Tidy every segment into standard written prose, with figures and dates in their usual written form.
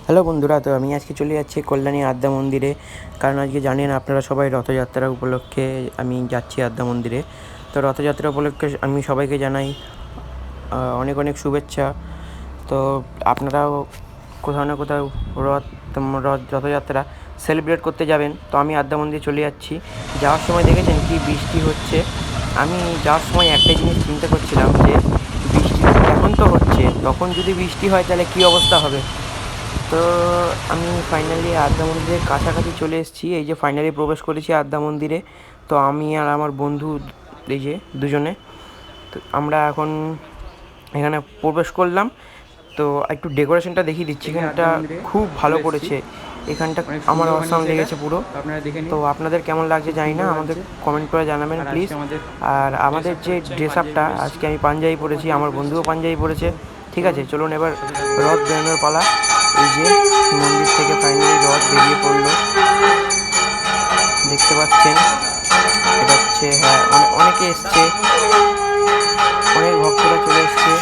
Hello বন্ধুরা, তো আমি আজকে চলে যাচ্ছি কল্যাণী আদ্যা মন্দিরে। কারণ আজকে জানেন আপনারা সবাই রথযাত্রা উপলক্ষে আমি যাচ্ছি আদ্যা মন্দিরে। তো রথযাত্রা উপলক্ষে আমি সবাইকে জানাই অনেক অনেক শুভেচ্ছা। তো আপনারাও কোথাও না কোথাও রথযাত্রা সেলিব্রেট করতে যাবেন। তো আমি আদ্যা মন্দিরে চলে যাচ্ছি। যাওয়ার সময় দেখেছেন কি বৃষ্টি হচ্ছে। আমি যাওয়ার সময় একটাই জিনিস চিন্তা করছিলাম যে বৃষ্টি এখন তো হচ্ছে, তখন যদি বৃষ্টি হয় তাহলে কী অবস্থা হবে। তো আমি ফাইনালি আদ্যা মন্দিরের কাছাকাছি চলে এসেছি। এই যে ফাইনালি প্রবেশ করেছি আদ্যা মন্দিরে। তো আমি আর আমার বন্ধু, এই যে দুজনে, তো আমরা এখন এখানে প্রবেশ করলাম। তো একটু ডেকোরেশনটা দেখিয়ে দিচ্ছি। এখানটা খুব ভালো করেছে। এখানটা আমার অসাম লেগেছে পুরো। তো আপনাদের কেমন লাগছে জানি না, আমাদের কমেন্ট করে জানাবেন প্লিজ। আর আমাদের যে ড্রেস আপটা, আজকে আমি পাঞ্জাবি পরেছি, আমার বন্ধুও পাঞ্জাবি পরেছে। ঠিক আছে, চলুন এবার রথ বেরোনোর পালা। এই যে মন্দির থেকে ফাইনালি রথ বেরিয়ে পড়লো, দেখতে পাচ্ছেন। এটা হচ্ছে, হ্যাঁ, অনেকে এসছে, অনেক ভক্তরা চলে এসছে।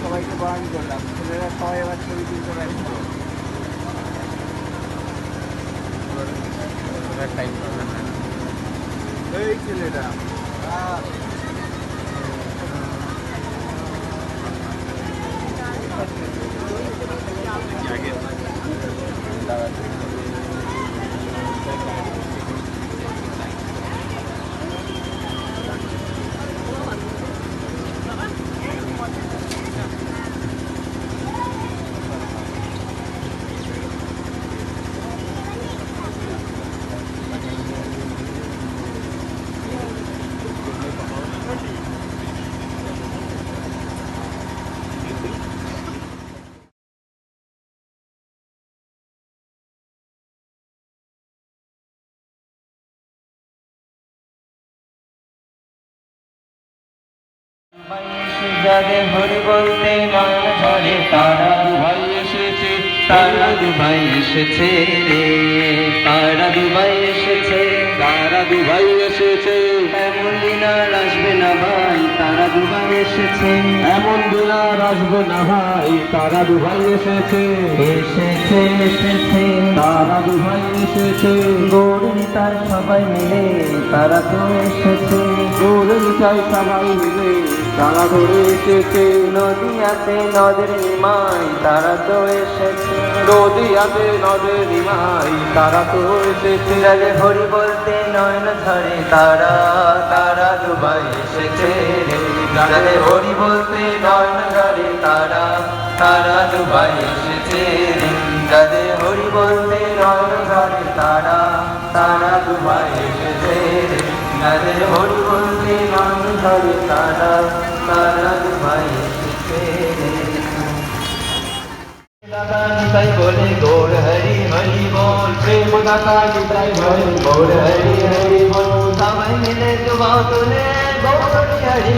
সবাইকে বরণ করলাম, ছেলেরা সবাই এবার ছবি তুলতে ব্যস্ত। এই ছেলেটা যাদের হরি বলতে নয়ন ঝরে, তারা দুভাই এসেছে, তারা দুভাই এসেছে রে, তারা দুভাই এসেছে, তারা দুভাই এসেছে। এমন দিন আর আসবে না ভাই, তারা দুভাই এসেছে, এমন দিন আর আসবে না ভাই, তারা দুভাই এসেছে, এসেছে এসেছে, তারা দুভাই এসেছে। গৌরীতায় সবাই মিলে তারা তো এসেছে, গৌরীতায় সবাই মিলে তারা ধরে এসেছে। নদীয়াতে নদের নিমাই তারা তো এসেছে, নদীয়াতে নদের নিমাই তারা তো এসেছে। যাদের হরি বলতে নয়ন ঝরে, তারা তারা দুবাই এসেছে রে, যাদের হরি বলতে নয়ন ঝরে, তারা তারা দুবাই এসেছে রে, যাদের হরি বলতে নয়ন ঝরে, তারা তারা দুবাই এসেছে রে, যাদের হরি বলতে নয়ন ঝরে, তারা তারা দুবাই এসেছে রে। দাদা নিতাই বলে গৌর হরি হরি বল, প্রেম দাদা নিতাই বলে গৌর হরি হরি বল। সবাই মিলে জুবাও তুলে গৌর হরি